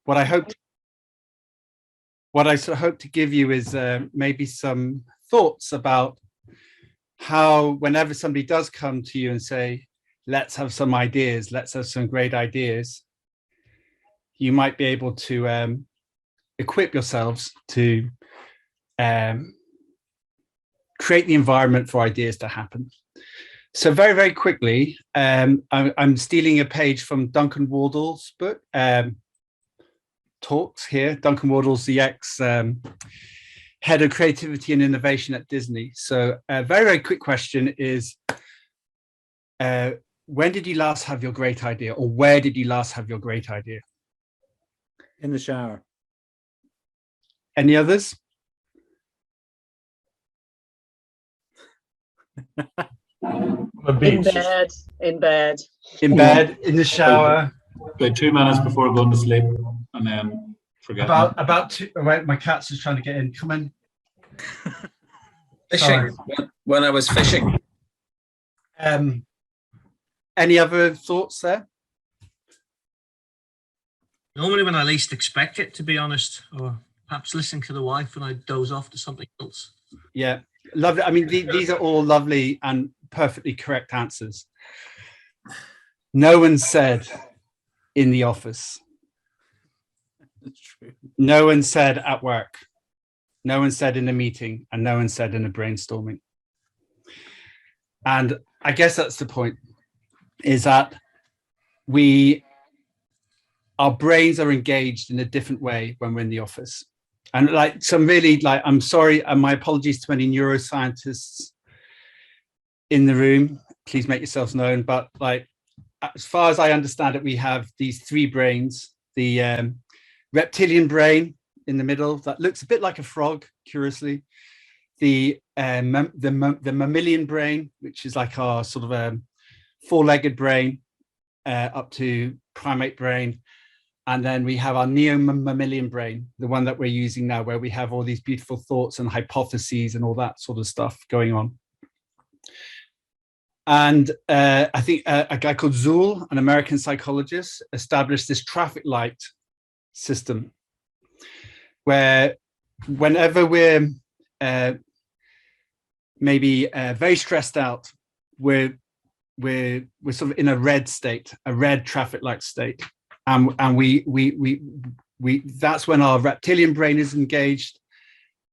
what I hope what I sort of hope to give you is maybe some thoughts about how, whenever somebody does come to you and say, let's have some ideas, let's have some great ideas, you might be able to equip yourselves to create the environment for ideas to happen. So very, very quickly, I'm stealing a page from Duncan Wardle's book, Talks here. Duncan Wardle's the head of creativity and innovation at Disney. So a very, very quick question is, when did you last have your great idea, or where did you last have your great idea? In the shower. Any others? In bed. In bed. In bed, in the shower. About 2 minutes before going to sleep, and then forget. About two. Wait, my cat's just trying to get in. Come in. Fishing. When I was fishing. Any other thoughts there? Normally when I least expect it, to be honest, or perhaps listening to the wife when I doze off to something else. Yeah, lovely. I mean, these are all lovely and perfectly correct answers. No one said in the office. That's true. No one said at work. No one said in a meeting, and no one said in a brainstorming. And I guess that's the point, is that our brains are engaged in a different way when we're in the office. And like some really, like, I'm sorry, and my apologies to any neuroscientists in the room, please make yourselves known. But like, as far as I understand it, we have these three brains: the reptilian brain in the middle that looks a bit like a frog, curiously; the mammalian brain, which is like our sort of four-legged brain, up to primate brain. And then we have our neo-mammalian brain, the one that we're using now, where we have all these beautiful thoughts and hypotheses and all that sort of stuff going on. And I think a guy called Zuhl, an American psychologist, established this traffic light system where whenever we're maybe very stressed out, we're sort of in a red state, a red traffic light state. And we that's when our reptilian brain is engaged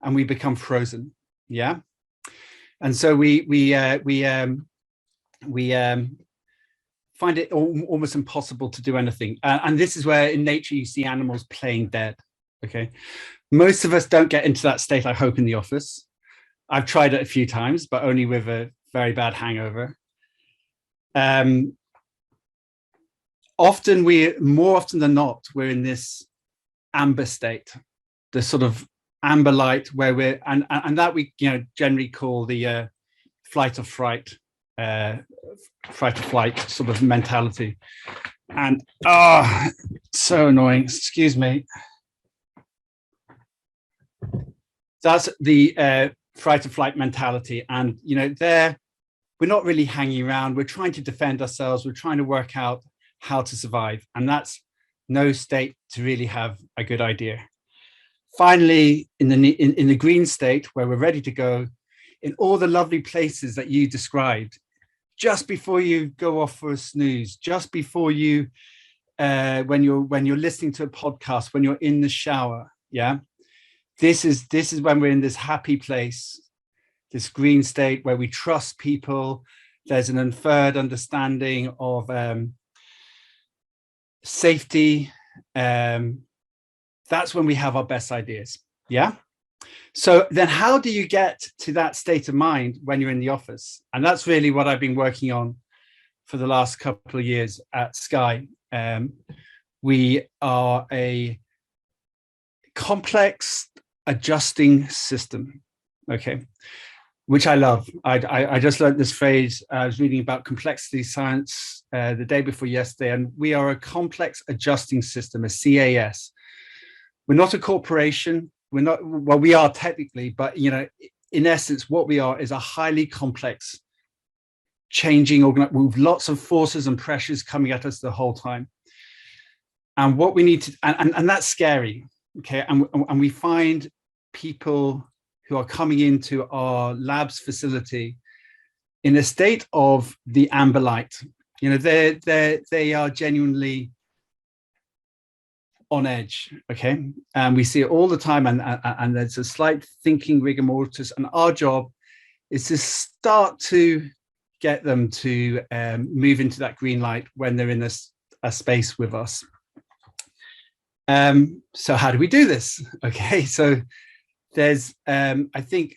and we become frozen. Yeah. And so we find it almost impossible to do anything. And this is where in nature you see animals playing dead. Okay. Most of us don't get into that state, I hope, in the office. I've tried it a few times, but only with a very bad hangover. More often than not, we're in this amber state, the sort of amber light where we're, and that we generally call the flight or flight sort of mentality. And so annoying, excuse me. That's the fight or flight mentality. And we're not really hanging around, we're trying to defend ourselves, we're trying to work out how to survive, and that's no state to really have a good idea. Finally, in the green state, where we're ready to go, in all the lovely places that you described, just before you go off for a snooze, just before you, when you're listening to a podcast, when you're in the shower, yeah, this is when we're in this happy place, this green state where we trust people. There's an inferred understanding of safety. That's when we have our best ideas. Yeah. So then how do you get to that state of mind when you're in the office? And that's really what I've been working on for the last couple of years at Sky. We are a complex adjusting system. Okay. Which I love. I just learned this phrase. I was reading about complexity science the day before yesterday, and we are a complex adjusting system, a CAS. We're not a corporation. We're not, well, we are technically, but in essence, what we are is a highly complex, changing with lots of forces and pressures coming at us the whole time. And what we need to, and that's scary, okay? And we find people who are coming into our labs facility in a state of the amber light. You know, they are genuinely on edge, okay? And we see it all the time, and there's a slight thinking rigor mortis, and our job is to start to get them to move into that green light when they're in a space with us. So how do we do this? Okay, so there's, I think,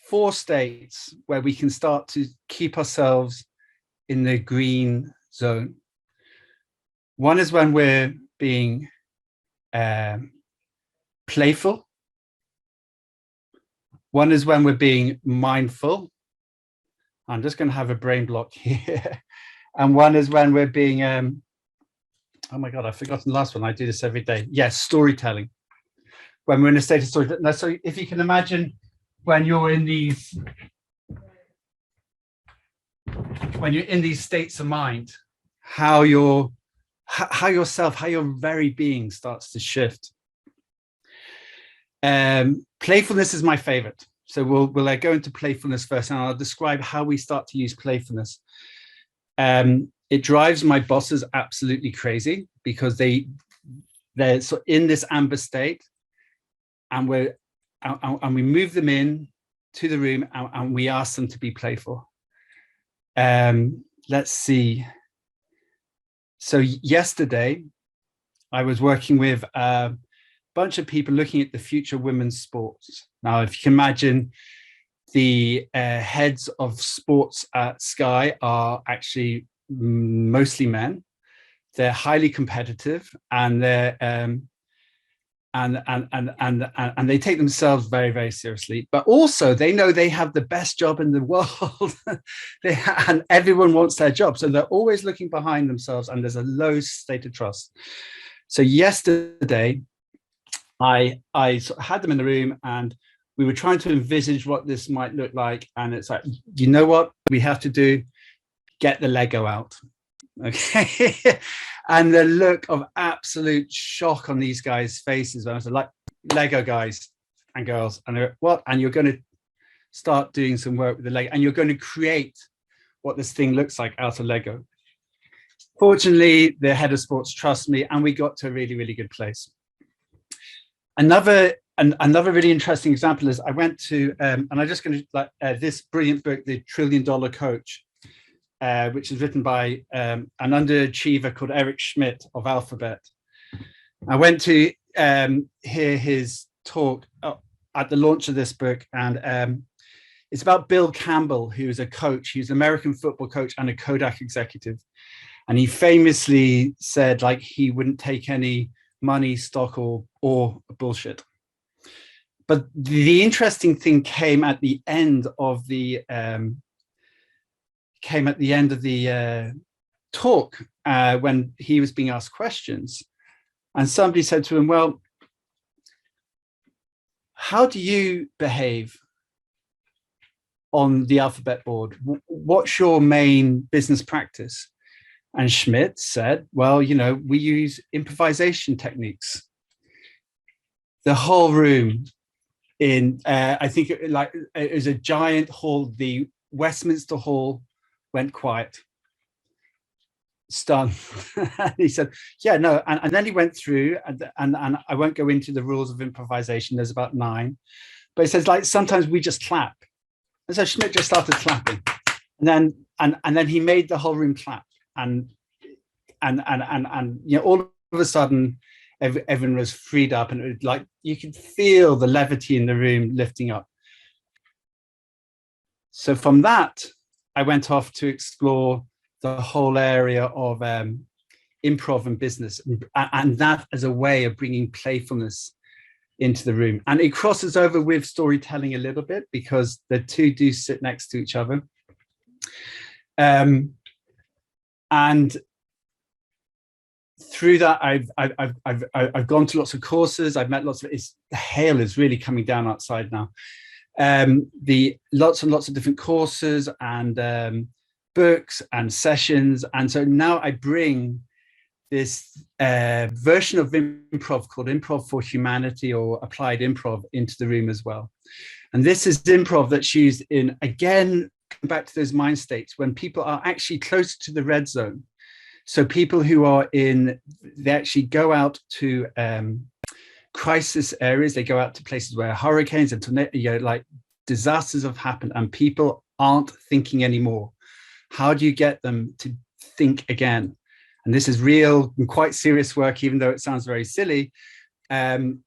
4 states where we can start to keep ourselves in the green zone. One is when we're being playful. One is when we're being mindful. I'm just going to have a brain block here. And one is when we're being, oh my God, I've forgotten the last one. I do this every day. Yes, storytelling. When we're in a state of storytelling. Now, so if you can imagine when you're in these states of mind, how your very being starts to shift. Playfulness is my favorite. So we'll go into playfulness first, and I'll describe how we start to use playfulness. It drives my bosses absolutely crazy because they're so in this amber state, and we move them in to the room, and we ask them to be playful. Let's see. So yesterday, I was working with a bunch of people looking at the future of women's sports. Now, if you can imagine, the heads of sports at Sky are actually mostly men. They're highly competitive, and they're and they take themselves very, very seriously. But also, they know they have the best job in the world, and everyone wants their job. So they're always looking behind themselves, and there's a low state of trust. So yesterday, I had them in the room, and we were trying to envisage what this might look like. And it's like, you know what we have to do? Get the Lego out. Okay. And the look of absolute shock on these guys' faces. I was like, Lego guys and girls. And they're, what? And you're going to start doing some work with the Lego, and you're going to create what this thing looks like out of Lego. Fortunately, the head of sports trusts me, and we got to a really, really good place. Another really interesting example is I went to, and I'm just going to this brilliant book, The $1 Trillion Coach, which is written by an underachiever called Eric Schmidt of Alphabet. I went to hear his talk at the launch of this book, and it's about Bill Campbell, who's a coach. He's an American football coach and a Kodak executive. And he famously said, like, he wouldn't take any money, stock, or bullshit. But the interesting thing came at the end of the talk when he was being asked questions, and somebody said to him, "Well, how do you behave on the Alphabet board? What's your main business practice?" And Schmidt said, "Well, you know, we use improvisation techniques." The whole room I think it was a giant hall, the Westminster Hall, went quiet, stunned. He said, "Yeah, no," and then he went through, and I won't go into the rules of improvisation. There's about 9, but he says, like, sometimes we just clap, and so Schmidt just started clapping, and then he made the whole room clap, and you know, all of a sudden, everyone was freed up, and it was like you could feel the levity in the room lifting up. So from that, I went off to explore the whole area of improv and business, and that as a way of bringing playfulness into the room. And it crosses over with storytelling a little bit because the two do sit next to each other. And through that, I've gone to lots of courses. I've met lots of. The hail is really coming down outside now. Lots and lots of different courses and books and sessions, and so now I bring this version of improv called Improv for Humanity or Applied Improv into the room as well. And this is improv that's used in, again, back to those mind states when people are actually close to the red zone. So people who are they actually go out to crisis areas. They go out to places where hurricanes and like disasters have happened and people aren't thinking anymore. How do you get them to think again? And this is real and quite serious work, even though it sounds very silly. And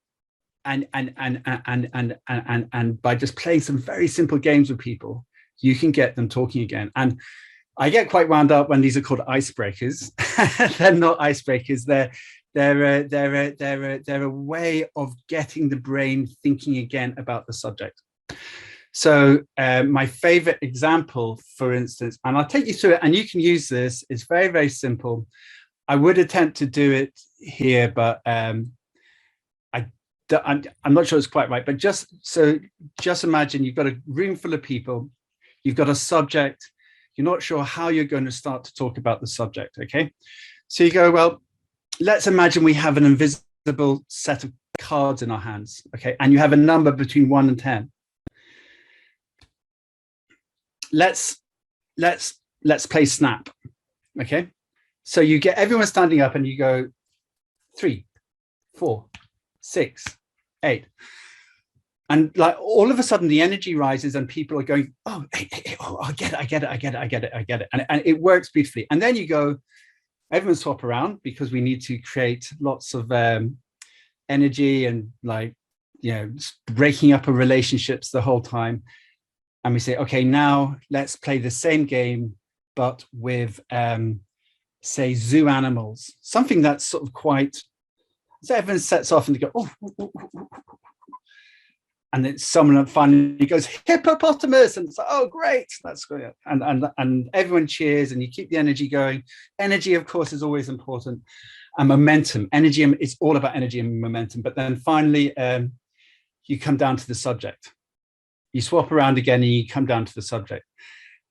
by just playing some very simple games with people, you can get them talking again. And I get quite wound up when these are called icebreakers. They're not icebreakers. They're a way of getting the brain thinking again about the subject. So my favorite example, for instance, and I'll take you through it and you can use this, it's very, very simple. I would attempt to do it here, but I'm not sure it's quite right, but just imagine you've got a room full of people, you've got a subject, you're not sure how you're going to start to talk about the subject, okay? So you go, well, let's imagine we have an invisible set of cards in our hands, okay? And you have a number between 1 and 10. Let's play Snap, okay? So you get everyone standing up and you go 3, 4, 6, 8. And like all of a sudden the energy rises and people are going, oh, hey, oh, I get it. And it works beautifully. And then you go, everyone swap around because we need to create lots of energy and like, you know, breaking up of relationships the whole time. And we say, okay, now let's play the same game, but with, say, zoo animals, something that's sort of quite, so everyone sets off and they go, oh, and then someone finally goes, hippopotamus, and it's like, oh, great, that's great. And everyone cheers and you keep the energy going. Energy, of course, is always important. And momentum, energy, it's all about energy and momentum. But then finally, you come down to the subject. You swap around again and you come down to the subject.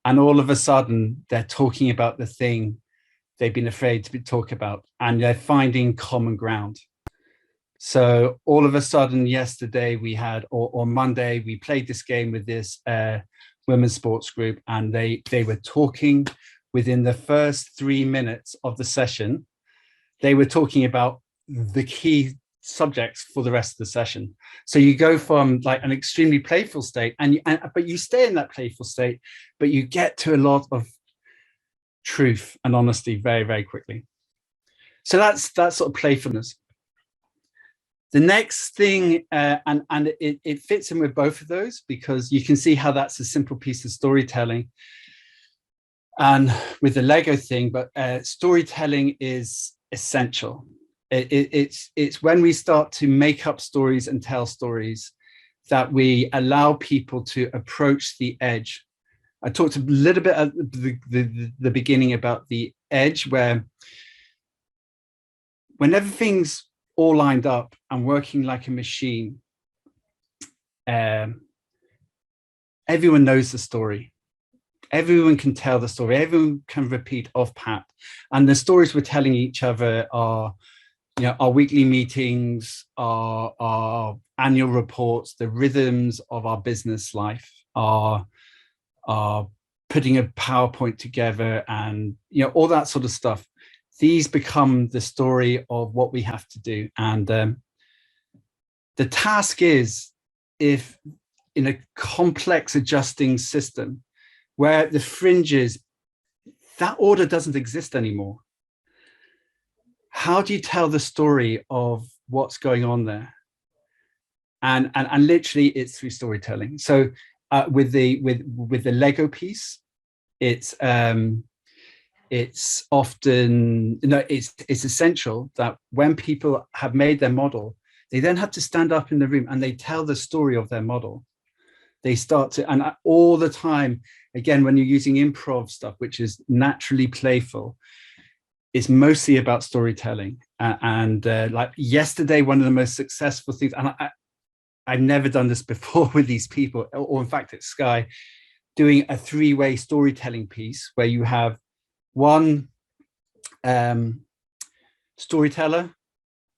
And all of a sudden, they're talking about the thing they've been afraid to talk about, and they're finding common ground. So all of a sudden, yesterday we had, or Monday, we played this game with this women's sports group, and they were talking within the first 3 minutes of the session. They were talking about the key subjects for the rest of the session. So you go from like an extremely playful state, but you stay in that playful state, but you get to a lot of truth and honesty very, very quickly. So that's that sort of playfulness. The next thing, and it fits in with both of those because you can see how that's a simple piece of storytelling and with the Lego thing, but storytelling is essential. It's when we start to make up stories and tell stories that we allow people to approach the edge. I talked a little bit at the beginning about the edge where when everything's all lined up and working like a machine, everyone knows the story. Everyone can tell the story. Everyone can repeat off pat. And the stories we're telling each other are, you know, our weekly meetings, our annual reports, the rhythms of our business life, are putting a PowerPoint together and, you know, all that sort of stuff. These become the story of what we have to do. And the task is, if in a complex adjusting system where the fringes, that order doesn't exist anymore, how do you tell the story of what's going on there? And literally it's through storytelling. So with the Lego piece, it's often, it's essential that when people have made their model, they then have to stand up in the room and they tell the story of their model. They start to, and all the time, again, when you're using improv stuff, which is naturally playful, it's mostly about storytelling. Like yesterday, one of the most successful things, and I've never done this before with these people, or in fact at Sky, doing a 3-way storytelling piece where you have one storyteller,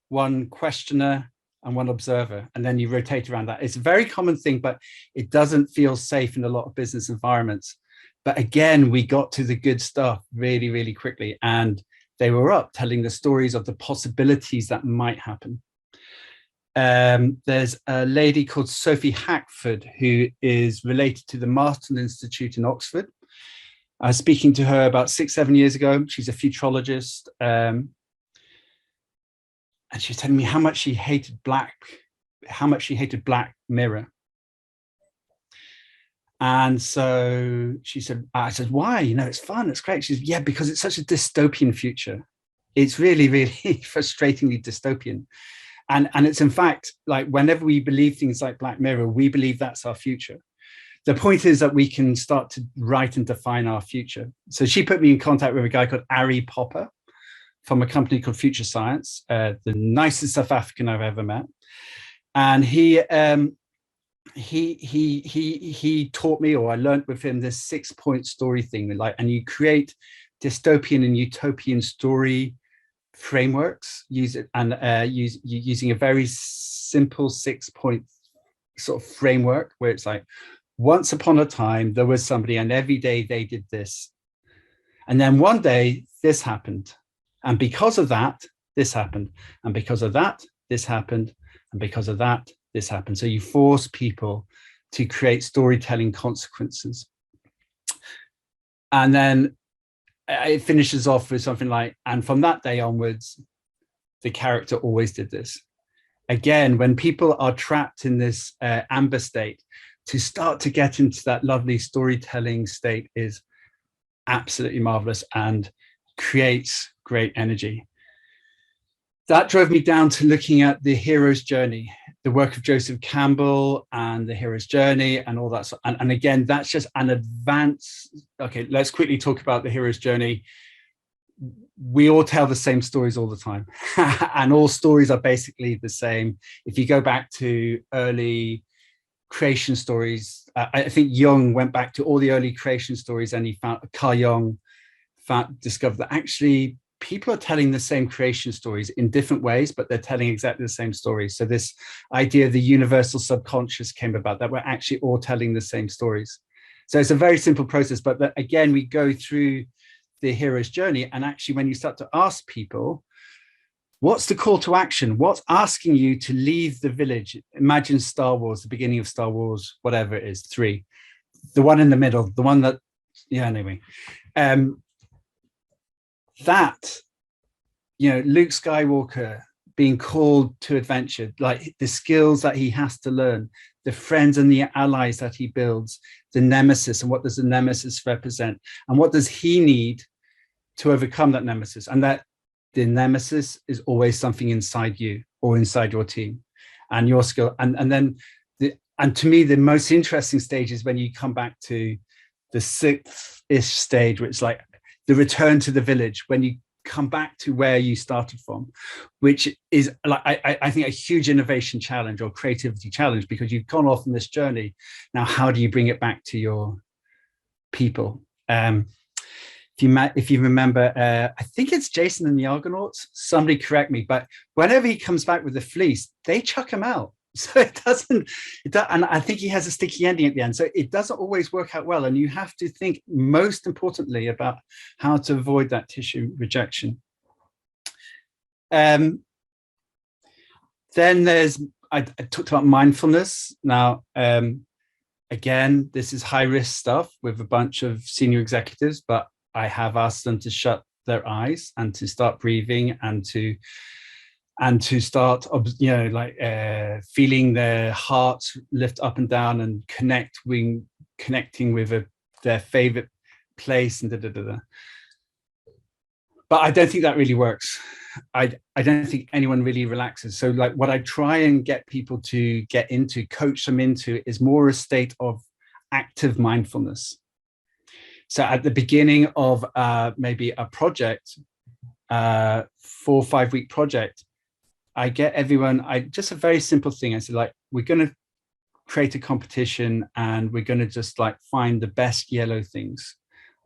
one questioner, and one observer, and then you rotate around that. It's a very common thing, but it doesn't feel safe in a lot of business environments. But again, we got to the good stuff really, really quickly, and they were up telling the stories of the possibilities that might happen. There's a lady called Sophie Hackford, who is related to the Marston Institute in Oxford. I was speaking to her about 6-7 years ago. She's a futurologist. And she was telling me how much she hated Black Mirror. And so she said, I said, why? You know, it's fun, it's great. She said, yeah, because it's such a dystopian future. It's really, really frustratingly dystopian. And it's in fact, like whenever we believe things like Black Mirror, we believe that's our future. The point is that we can start to write and define our future. So she put me in contact with a guy called Ari Popper from a company called Future Science, the nicest South African I've ever met. And he taught me, or I learned with him, this 6-point story thing. Like, and you create dystopian and utopian story frameworks, using a very simple 6-point sort of framework where it's like, once upon a time, there was somebody and every day they did this. And then one day this happened. And because of that, this happened. And because of that, this happened. And because of that, this happened. So you force people to create storytelling consequences. And then it finishes off with something like, and from that day onwards, the character always did this. Again, when people are trapped in this amber state, to start to get into that lovely storytelling state is absolutely marvelous and creates great energy. That drove me down to looking at the hero's journey, the work of Joseph Campbell and the hero's journey and all that. And again, that's just an advance. Okay, let's quickly talk about the hero's journey. We all tell the same stories all the time and all stories are basically the same. If you go back to early creation stories, I think Jung went back to all the early creation stories and he found, Carl Jung discovered that actually people are telling the same creation stories in different ways, but they're telling exactly the same stories. So this idea of the universal subconscious came about, that we're actually all telling the same stories. So it's a very simple process, but again, we go through the hero's journey. And actually, when you start to ask people, what's the call to action? What's asking you to leave the village? Imagine Star Wars, the beginning of Star Wars, whatever it is, 3, the one in the middle, the one that, yeah, anyway. That, you know, Luke Skywalker being called to adventure, like the skills that he has to learn, the friends and the allies that he builds, the nemesis, and what does the nemesis represent? And what does he need to overcome that nemesis? And that the nemesis is always something inside you or inside your team and your skill. And then, and to me, the most interesting stage is when you come back to the 6th-ish stage, where it's like, the return to the village, when you come back to where you started from, which is like, I think a huge innovation challenge or creativity challenge, because you've gone off on this journey. Now, how do you bring it back to your people? If you remember, I think it's Jason and the Argonauts, somebody correct me, but whenever he comes back with the fleece, they chuck him out. So it doesn't, and I think he has a sticky ending at the end. So it doesn't always work out well. And you have to think, most importantly, about how to avoid that tissue rejection. Then I talked about mindfulness. Now, again, this is high risk stuff with a bunch of senior executives, but I have asked them to shut their eyes and to start breathing and to start, you know, like feeling their hearts lift up and down and connecting with their favorite place and da. But I don't think that really works. I don't think anyone really relaxes. So like what I try and get people to get into, coach them into, is more a state of active mindfulness. So at the beginning of maybe a project, 4 or 5 week project, I get everyone, just a very simple thing. I said, like, we're going to create a competition and we're going to just like find the best yellow things.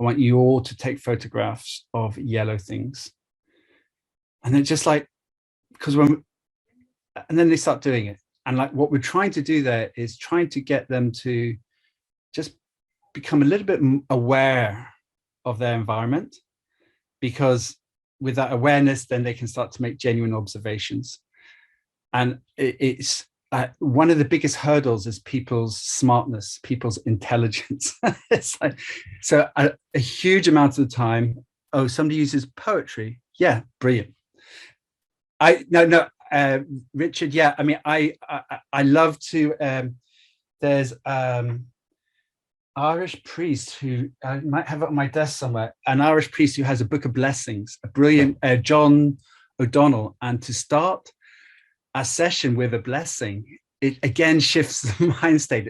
I want you all to take photographs of yellow things. And then just like, and then they start doing it. And like what we're trying to do there is trying to get them to just become a little bit aware of their environment, because with that awareness, then they can start to make genuine observations. And it's one of the biggest hurdles is people's smartness, people's intelligence. It's like, so a huge amount of the time, oh, somebody uses poetry. Yeah, brilliant. Richard. Yeah, I mean, I love to. There's Irish priest who I might have it on my desk somewhere. An Irish priest who has a book of blessings. A brilliant John O'Donnell. And to start a session with a blessing, it again shifts the mind state.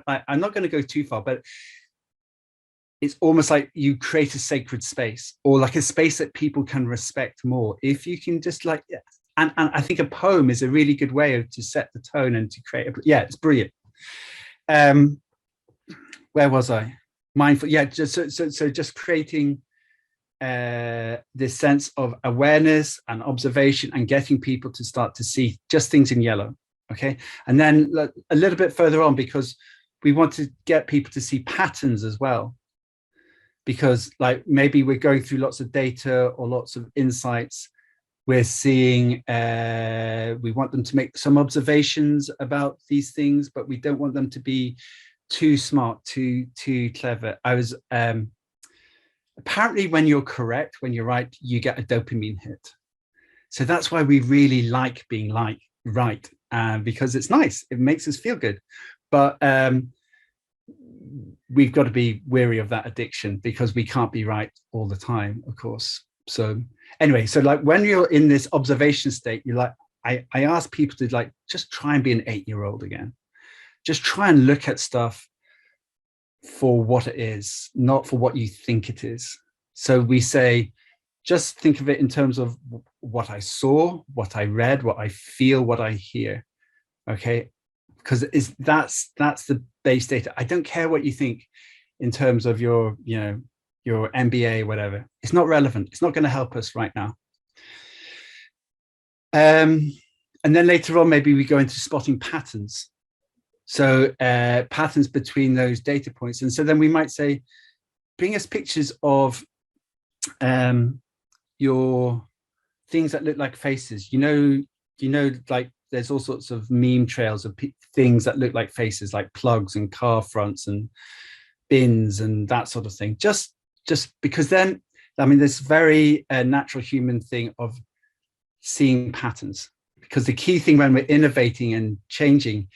I'm not going to go too far, but it's almost like you create a sacred space, or like a space that people can respect more. If you can just like, and I think a poem is a really good way to set the tone and to create it's brilliant. Where was I? Mindful. Yeah, just creating this sense of awareness and observation and getting people to start to see just things in yellow. Okay. And then a little bit further on, because we want to get people to see patterns as well. Because like maybe we're going through lots of data or lots of insights. We're seeing, we want them to make some observations about these things, but we don't want them to be too smart, too clever. I was, apparently when you're correct, when you're right, you get a dopamine hit. So that's why we really like being right, because it's nice. It makes us feel good. But we've got to be wary of that addiction, because we can't be right all the time, of course. So anyway, so like when you're in this observation state, you're like, I ask people to like, just try and be an 8-year-old again. Just try and look at stuff for what it is, not for what you think it is. So we say, just think of it in terms of what I saw, what I read, what I feel, what I hear. Okay, because that's the base data. I don't care what you think in terms of your MBA, whatever. It's not relevant. It's not going to help us right now. And then later on, maybe we go into spotting patterns. So patterns between those data points. And so then we might say, bring us pictures of your things that look like faces. Like there's all sorts of meme trails of things that look like faces, like plugs and car fronts and bins and that sort of thing. Just because then, I mean, this very natural human thing of seeing patterns, because the key thing when we're innovating and changing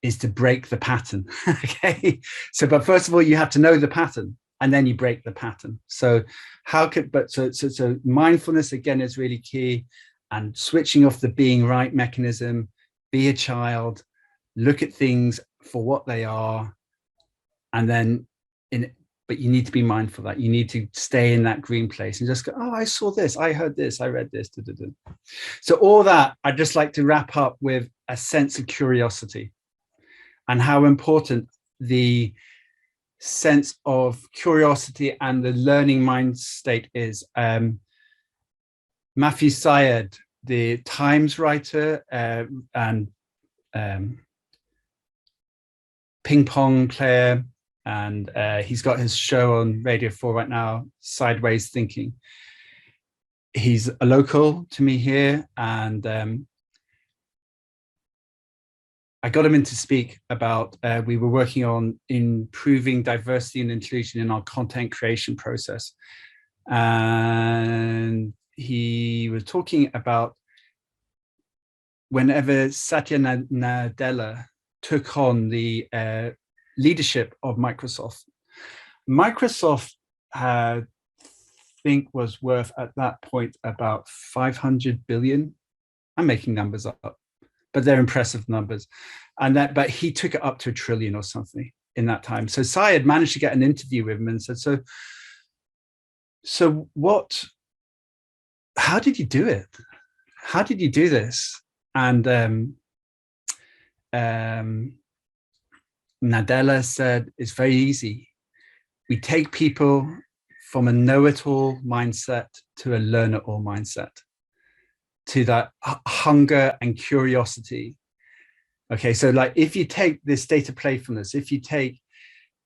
is to break the pattern. Okay, so but first of all you have to know the pattern, and then you break the pattern. So so mindfulness again is really key, and switching off the being right mechanism. Be a child, look at things for what they are, and then but you need to be mindful that you need to stay in that green place and just go, oh, I saw this, I heard this, I read this. So all that, I'd just like to wrap up with a sense of curiosity, and how important the sense of curiosity and the learning mind state is. Matthew Syed, the Times writer and ping pong player, and he's got his show on Radio 4 right now, Sideways Thinking. He's a local to me here, and I got him in to speak about, we were working on improving diversity and inclusion in our content creation process. And he was talking about whenever Satya Nadella took on the leadership of Microsoft. Microsoft, I think, was worth at that point about 500 billion. I'm making numbers up, but they're impressive numbers. But he took it up to $1 trillion or something in that time. So Syed managed to get an interview with him and said, so what, how did you do it? How did you do this? And Nadella said, it's very easy. We take people from a know-it-all mindset to a learn-it-all mindset. to that hunger and curiosity. Okay, so like if you take this state of playfulness, if you take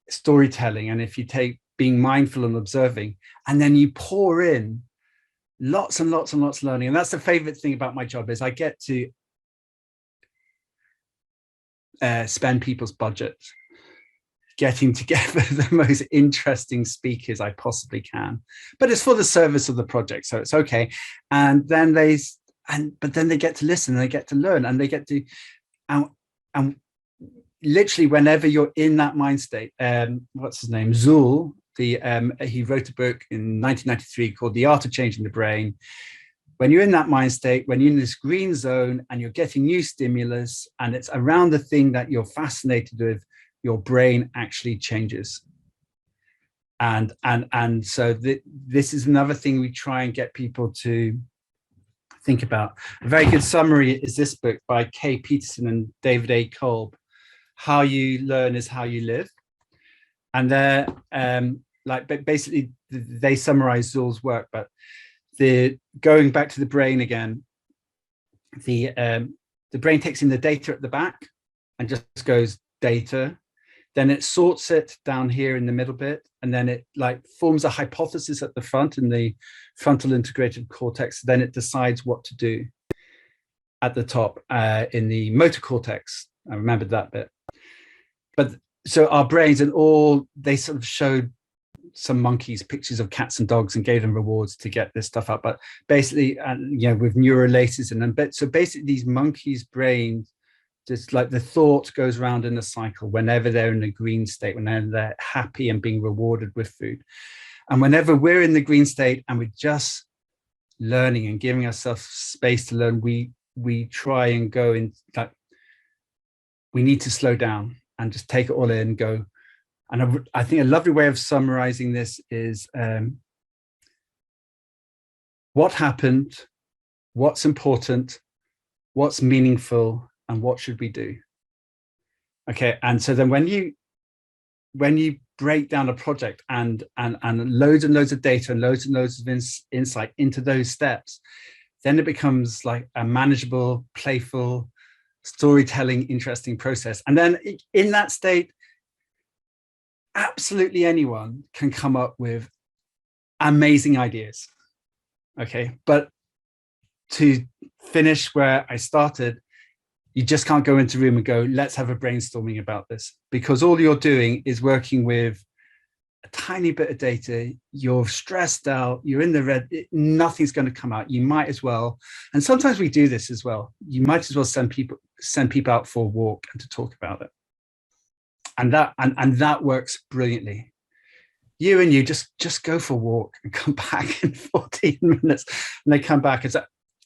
storytelling, and if you take being mindful and observing, and then you pour in lots and lots and lots of learning. And that's the favorite thing about my job, is I get to spend people's budget getting together the most interesting speakers I possibly can, but it's for the service of the project, so it's okay. And then but then they get to listen, and they get to learn, and they get to, and literally whenever you're in that mind state, what's his name, Zuhl, he wrote a book in 1993 called The Art of Changing the Brain. When you're in that mind state, when you're in this green zone and you're getting new stimulus, and it's around the thing that you're fascinated with, your brain actually changes. And so this is another thing we try and get people to think about. A very good summary is this book by Kay Peterson and David A. Kolb, How You Learn is How You Live. And they're basically they summarize Zuhl's work, but going back to the brain again, the brain takes in the data at the back and just goes data, then it sorts it down here in the middle bit, and then it like forms a hypothesis at the front in the frontal integrated cortex. Then it decides what to do at the top in the motor cortex. I remembered that bit. But so our brains, and they sort of showed some monkeys pictures of cats and dogs and gave them rewards to get this stuff up. But basically, with neurolaces and then, so basically these monkeys' brains, just like the thought goes around in a cycle whenever they're in a green state, whenever they're happy and being rewarded with food. And whenever we're in the green state and we're just learning and giving ourselves space to learn, we try and go in, like, we need to slow down and just take it all in and go. And I think a lovely way of summarizing this is what happened, what's important, what's meaningful, and what should we do? Okay, and so then when you break down a project and loads and loads of data and loads of insight into those steps, then it becomes like a manageable, playful, storytelling, interesting process. And then in that state, absolutely anyone can come up with amazing ideas. Okay, but to finish where I started, you just can't go into a room and go, let's have a brainstorming about this, because all you're doing is working with a tiny bit of data. You're stressed out, you're in the red, nothing's going to come out. You might as well, and sometimes we do this as well, you might as well send people out for a walk and to talk about it. And that works brilliantly. You just go for a walk and come back in 14 minutes, and they come back. It's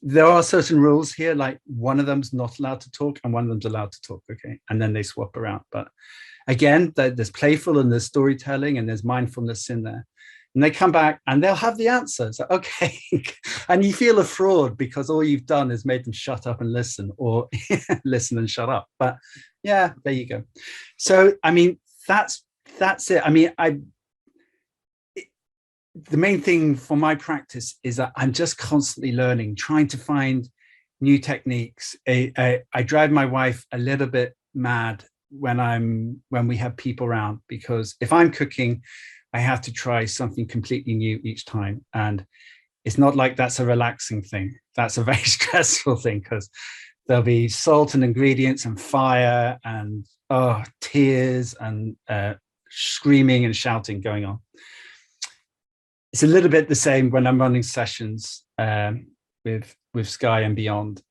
there are certain rules here, like one of them's not allowed to talk and one of them's allowed to talk, okay? And then they swap around. But again, there's playful and there's storytelling and there's mindfulness in there. And they come back and they'll have the answers. Okay. And you feel a fraud because all you've done is made them shut up and listen, or listen and shut up. But yeah, there you go. So, I mean, that's it. I mean, the main thing for my practice is that I'm just constantly learning, trying to find new techniques. I drive my wife a little bit mad when we have people around, because if I'm cooking, I have to try something completely new each time. And it's not like that's a relaxing thing. That's a very stressful thing, because there'll be salt and ingredients and fire and tears and screaming and shouting going on. It's a little bit the same when I'm running sessions with Sky and beyond.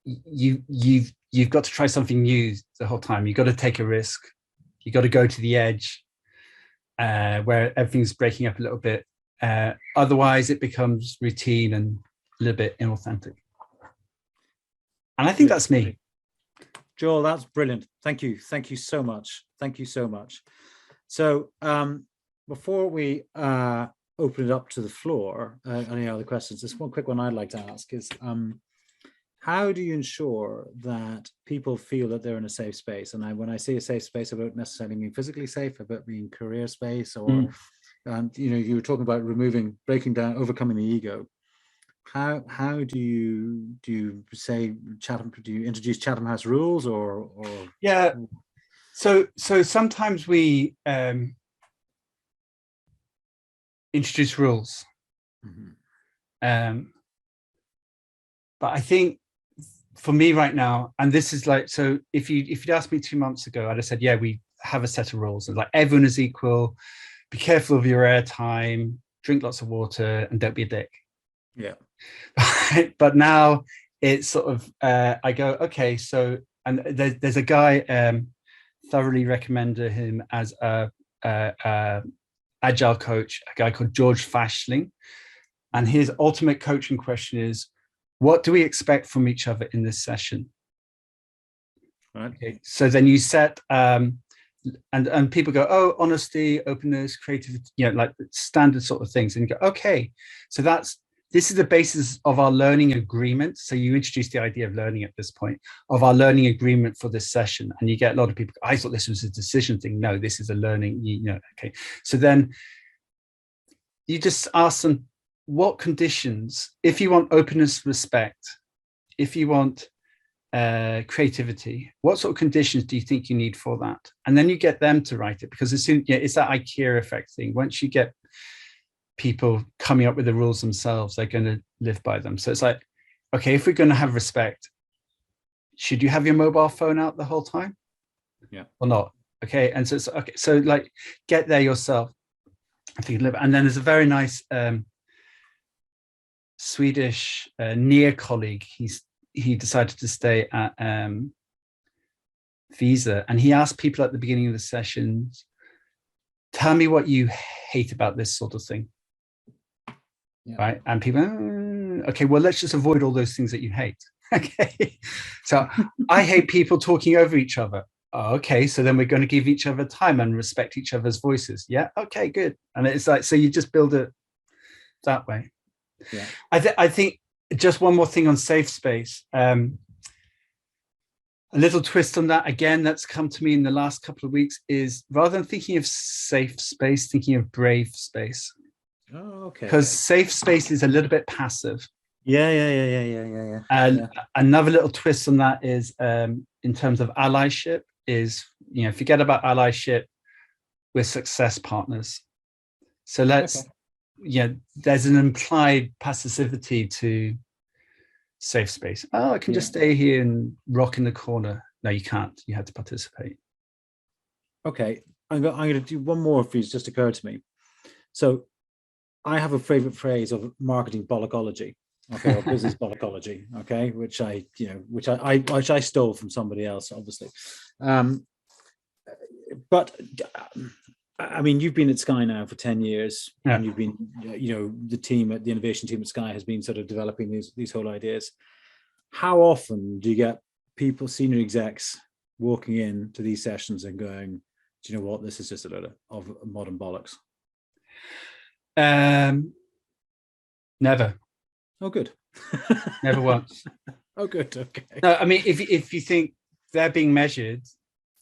You've got to try something new the whole time. You've got to take a risk. You've got to go to the edge where everything's breaking up a little bit. Otherwise, it becomes routine and a little bit inauthentic. And I think that's me. Joel, that's brilliant. Thank you. Thank you so much. Thank you so much. So before we open it up to the floor, any other questions? Just one quick one I'd like to ask is, how do you ensure that people feel that they're in a safe space? And when I say a safe space, I don't necessarily mean physically safe, but mean career space, or, you were talking about breaking down, overcoming the ego. how do you say Chatham? Do you introduce Chatham House rules or? Yeah. So sometimes we introduce rules. Mhm. But I think for me right now, and this is like, so if you'd asked me 2 months ago, I'd have said, yeah, we have a set of rules, and like everyone is equal, be careful of your air time, drink lots of water, and don't be a dick. Yeah. But now it's sort of I go, okay, so, and there's a guy, thoroughly recommend him as a agile coach, a guy called George Fashling, and his ultimate coaching question is, what do we expect from each other in this session? Right. Okay. So then you set and people go, oh, honesty, openness, creativity, like standard sort of things, and you go, okay, so this is the basis of our learning agreement. So you introduce the idea of learning at this point, of our learning agreement for this session. And you get a lot of people, I thought this was a decision thing. No, this is a learning, okay. So then you just ask them, what conditions, if you want openness, respect, if you want creativity, what sort of conditions do you think you need for that? And then you get them to write it, because as soon, it's that IKEA effect thing. Once you get people coming up with the rules themselves, they're going to live by them. So it's like, okay, if we're going to have respect, should you have your mobile phone out the whole time? Yeah. Or not? Okay. And so it's okay. So like, get there yourself. I think, and then there's a very nice Swedish near colleague. He decided to stay at Visa, and he asked people at the beginning of the sessions, tell me what you hate about this sort of thing. Yeah. Right. And people, okay, well, let's just avoid all those things that you hate. Okay. So I hate people talking over each other. Oh, okay. So then we're going to give each other time and respect each other's voices. Yeah. Okay, good. And it's like, so you just build it that way. Yeah. I think just one more thing on safe space. A little twist on that, again, that's come to me in the last couple of weeks, is rather than thinking of safe space, thinking of brave space. Oh, okay. Because safe space is a little bit passive. Yeah. And another little twist on that is in terms of allyship is, forget about allyship, we're success partners. So let's, there's an implied passivity to safe space. Oh, I can just stay here and rock in the corner. No, you can't. You had to participate. Okay, I'm going to do one more for you. It's just occurred to me. So I have a favorite phrase of marketing bollockology, okay, or business bollockology, okay, which I stole from somebody else, obviously. But I mean, you've been at Sky now for 10 years, and you've been, the team at the innovation team at Sky has been sort of developing these whole ideas. How often do you get people, senior execs, walking into these sessions and going, do you know what, this is just a load of modern bollocks? Never. Oh, good. Never once. Oh, good. Okay. No, I mean, if you think they're being measured,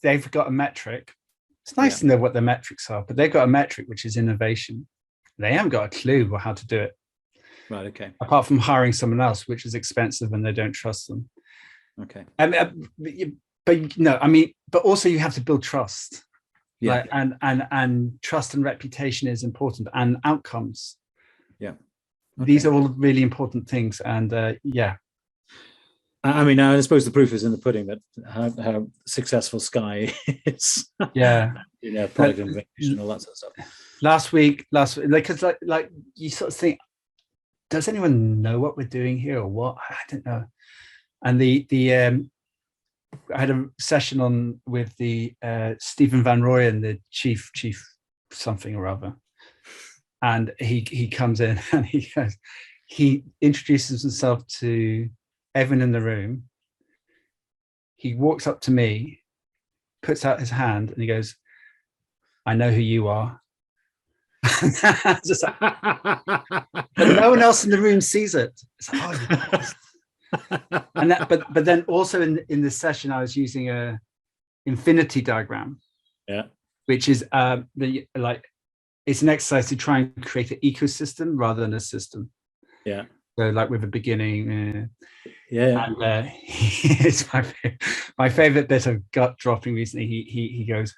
they've got a metric. It's nice to know what the metrics are, but they've got a metric, which is innovation. They haven't got a clue how to do it. Right. Okay. Apart from hiring someone else, which is expensive and they don't trust them. Okay. But no, I mean, but also you have to build trust. Yeah. Like, and trust and reputation is important, and outcomes. Yeah. Okay. These are all really important things. And I mean, I suppose the proof is in the pudding that how successful Sky is. Yeah. Product innovation and all that sort of stuff. Last week, because like you sort of think, does anyone know what we're doing here or what? I don't know. And I had a session with the Stephen Van Rooyen, the chief something or other, and he comes in and he introduces himself to everyone in the room. He walks up to me, puts out his hand, and he goes, "I know who you are." Just like, but no one else in the room sees it. It's like, oh, and that, but then also in this session, I was using a infinity diagram, which is it's an exercise to try and create an ecosystem rather than a system. Yeah. So like with a beginning. Yeah. And it's my favorite bit of gut dropping recently. He goes,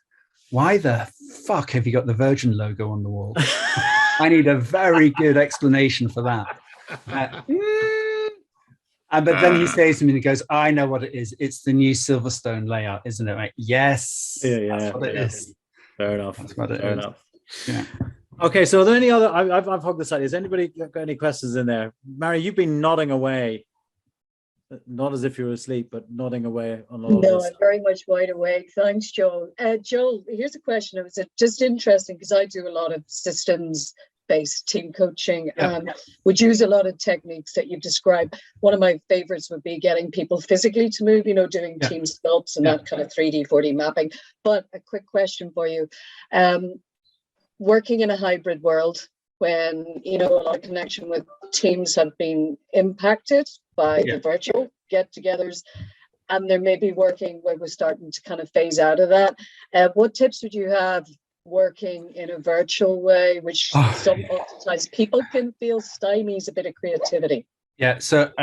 "Why the fuck have you got the Virgin logo on the wall? I need a very good explanation for that." But then he says to me, and he goes, "I know what it is. It's the new Silverstone layout, isn't it?" Like, yes, that's what it is. Fair enough. That's what it Fair is. enough. Yeah. Okay, so are there any other? I've hugged the side. Has anybody got any questions in there? Mary, you've been nodding away, not as if you were asleep, but nodding away on all of No, this. I'm very much wide awake. Thanks, Joel. Joel, here's a question. It was just interesting because I do a lot of systems-based team coaching and would use a lot of techniques that you've described. One of my favorites would be getting people physically to move, doing team sculpts and that kind of 3D, 4D mapping. But a quick question for you. Working in a hybrid world when, a lot of connection with teams have been impacted by the virtual get-togethers, and they're maybe working where we're starting to kind of phase out of that. What tips would you have working in a virtual way, which oftentimes people can feel stymies a bit of creativity? Yeah, so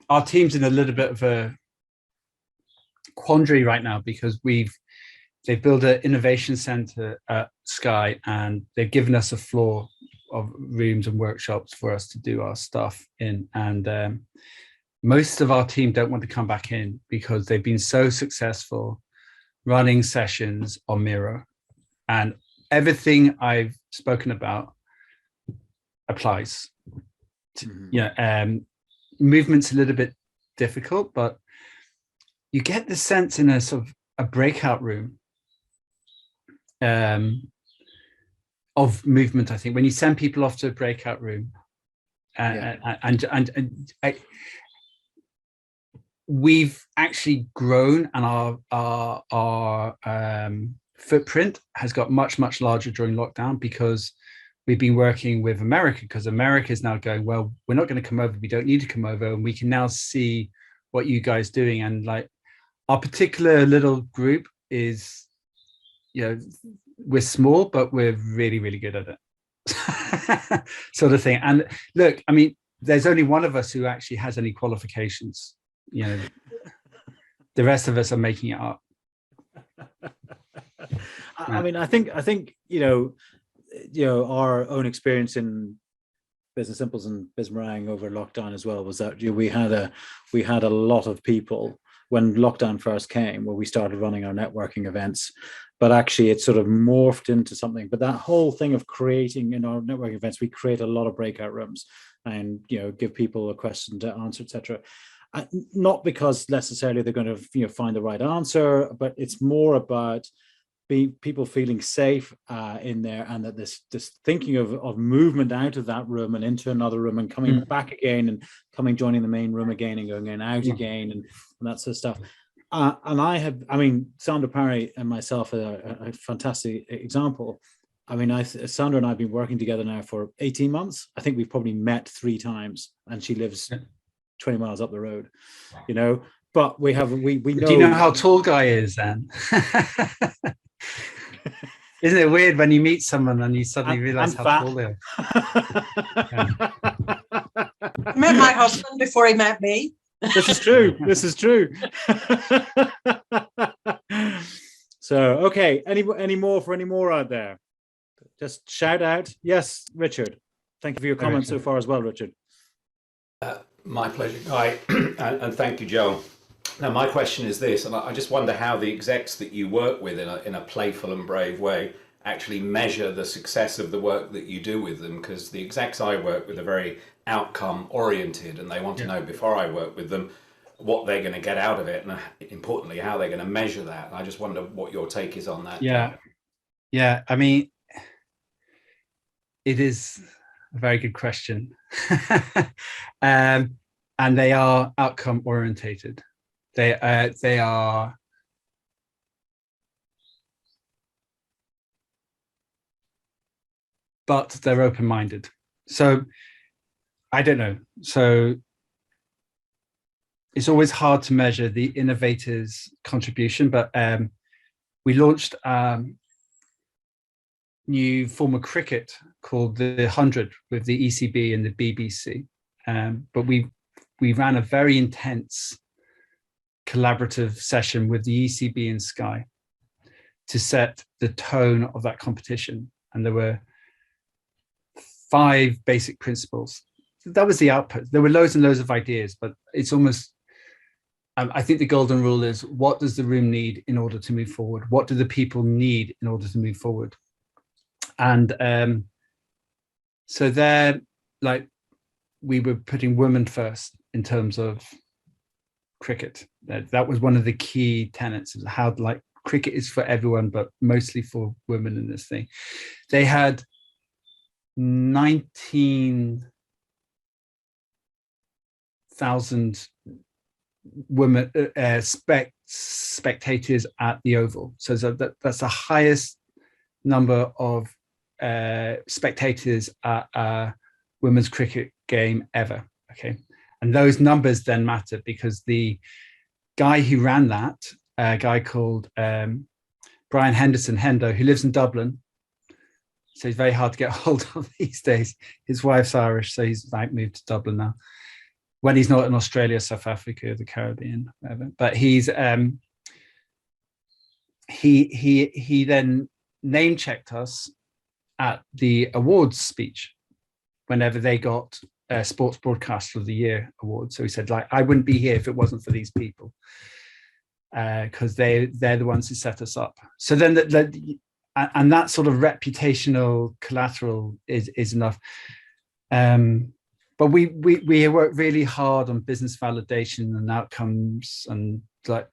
our team's in a little bit of a quandary right now because they've built an innovation center at Sky, and they've given us a floor of rooms and workshops for us to do our stuff in. And most of our team don't want to come back in because they've been so successful running sessions on Miro, and everything I've spoken about applies. Movement's a little bit difficult, but you get the sense in a sort of a breakout room of movement. I think when you send people off to a breakout room, we've actually grown, and our footprint has got much larger during lockdown because we've been working with America, because America is now going, well, we're not going to come over, we don't need to come over, and we can now see what you guys doing. And like our particular little group is, we're small, but we're really good at it. Sort of thing. And look, I mean, there's only one of us who actually has any qualifications. The rest of us are making it up. I mean, I think our own experience in Business Simples and Bismarang over lockdown as well was that we had a lot of people when lockdown first came, where we started running our networking events, but actually it sort of morphed into something. But that whole thing of creating in our networking events, we create a lot of breakout rooms and give people a question to answer, etc. Not because necessarily they're going to find the right answer, but it's more about people feeling safe in there, and that this thinking of movement out of that room and into another room and coming back again and joining the main room again and going out again and that sort of stuff. And Sandra Parry and myself are a fantastic example. I mean, Sandra and I have been working together now for 18 months. I think we've probably met 3 times, and she lives 20 miles up the road, but we know. Do you know how tall Guy is then? Isn't it weird when you meet someone and you suddenly realize how tall they are? I met my husband before he met me. This is true. So, okay. Any more out there? Just shout out. Yes, Richard. Thank you for your comments so far as well, Richard. My pleasure, Guy, and thank you, Joe. Now, my question is this, and I just wonder how the execs that you work with in a playful and brave way actually measure the success of the work that you do with them, because the execs I work with are very outcome oriented, and they want to know before I work with them what they're going to get out of it, and importantly, how they're going to measure that. And I just wonder what your take is on that. Yeah. I mean, it is a very good question. And they are outcome orientated. They are, but they're open-minded. So I don't know. So it's always hard to measure the innovator's contribution, but we launched new form of cricket called the 100 with the ECB and the BBC. But we ran a very intense collaborative session with the ECB and Sky to set the tone of that competition. And there were 5 basic principles. That was the output. There were loads and loads of ideas, but it's almost, I think the golden rule is, what does the room need in order to move forward? What do the people need in order to move forward? And so there, like, we were putting women first in terms of cricket. That was one of the key tenets of how, like, cricket is for everyone, but mostly for women in this thing. They had 19,000 women spectators at the Oval. So that's the highest number of spectators at a women's cricket game ever. Okay, and those numbers then matter because the guy who ran that, a guy called Brian Henderson Hendo, who lives in Dublin, so he's very hard to get hold of these days. His wife's Irish, so he's like moved to Dublin now. When he's not in Australia, South Africa, the Caribbean, whatever. But he's he then name checked us at the awards speech whenever they got Sports Broadcaster of the Year award. So he said, like, I wouldn't be here if it wasn't for these people, because they're the ones who set us up. So then and that sort of reputational collateral is enough. But we work really hard on business validation and outcomes, and like,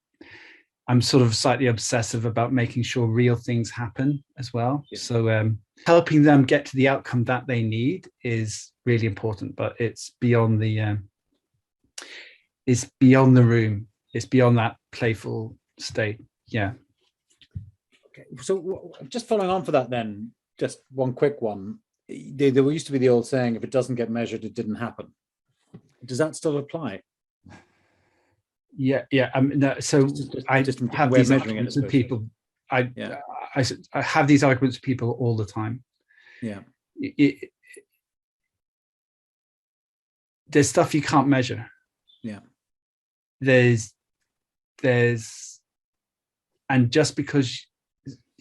I'm sort of slightly obsessive about making sure real things happen as well. Yeah. So helping them get to the outcome that they need is really important, but it's beyond the room. It's beyond that playful state. Yeah. Okay. So just following on for that, then, just one quick one. There used to be the old saying, if it doesn't get measured, it didn't happen. Does that still apply? Yeah. No, so I just have these arguments with people. I have these arguments with people all the time. Yeah. There's stuff you can't measure. Yeah. There's, and just because,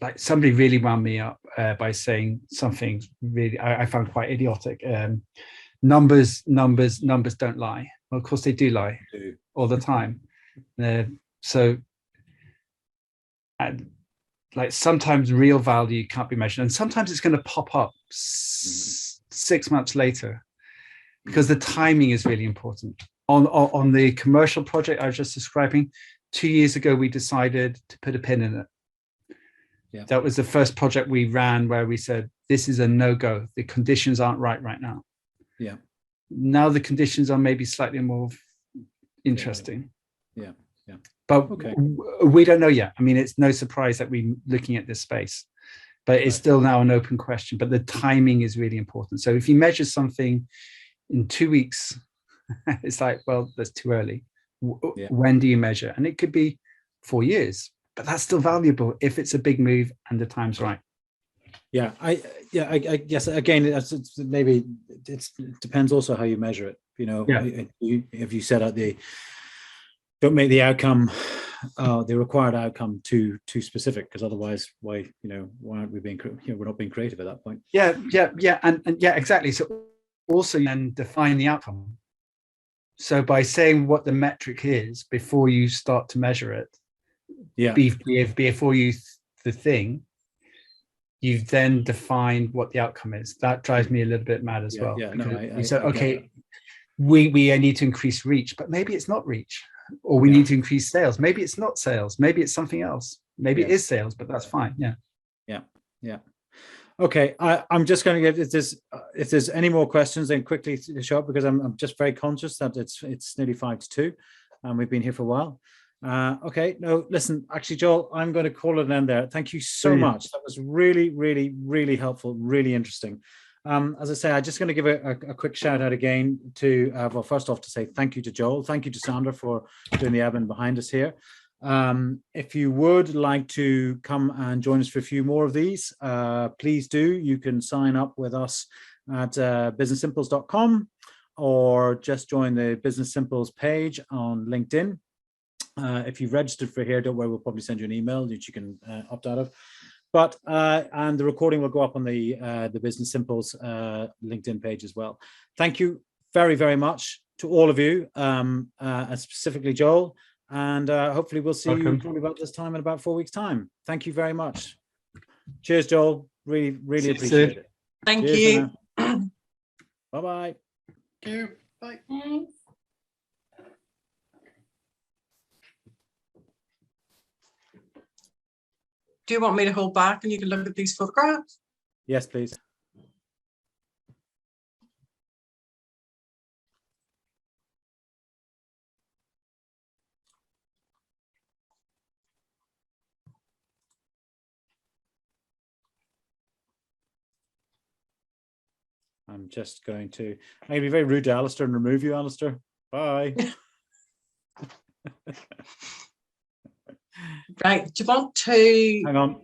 like, somebody really wound me up by saying something really I found quite idiotic. Numbers don't lie. Well, of course they do lie all the time. So, like, sometimes real value can't be measured, and sometimes it's going to pop up 6 months later, because the timing is really important. On the commercial project I was just describing, 2 years ago we decided to put a pin in it. Yeah. That was the first project we ran where we said, this is a no-go. The conditions aren't right now. Yeah. Now the conditions are maybe slightly more interesting. Yeah. But we don't know yet. I mean, it's no surprise that we're looking at this space, but it's still now an open question. But the timing is really important. So if you measure something in 2 weeks, it's like, well, that's too early. When do you measure? And it could be 4 years. But that's still valuable if it's a big move and the time's right. Yeah, I guess, again, it's maybe it depends also how you measure it. You know, if you set out don't make the outcome, the required outcome too specific, because otherwise, why aren't we being? We're not being creative at that point. Yeah, and exactly. So also then define the outcome. So by saying what the metric is before you start to measure it. Yeah. Before the thing, you've then defined what the outcome is. That drives me a little bit mad as well. Yeah, no, you said, okay, we need to increase reach, but maybe it's not reach, or we need to increase sales. Maybe it's not sales. Maybe it's something else. Maybe it is sales, but that's fine. Yeah. Okay, I'm just going to give if there's any more questions, then quickly show up, because I'm just very conscious that it's nearly 5 to 2, and we've been here for a while. Okay, no, listen, actually, Joel, I'm going to call it an end there. Thank you so much. That was really, really, really helpful, really interesting. As I say, I'm just going to give a quick shout out again to, well, first off, to say thank you to Joel. Thank you to Sandra for doing the admin behind us here. If you would like to come and join us for a few more of these, please do. You can sign up with us at businesssimples.com or just join the Business Simples page on LinkedIn. If you've registered for here, don't worry, we'll probably send you an email that you can opt out of. But and the recording will go up on the Business Simples LinkedIn page as well. Thank you very, very much to all of you, and specifically Joel. And hopefully we'll see you probably about this time in about 4 weeks' time. Thank you very much. Cheers, Joel. Really, really appreciate it. Thank Cheers you. Bye-bye. Thank you. Bye. Thanks. Do you want me to hold back and you can look at these photographs? Yes, please. I'm just going to, I'm going to be very rude to Alistair and remove you, Alistair. Bye. Right. Do you want to Hang on.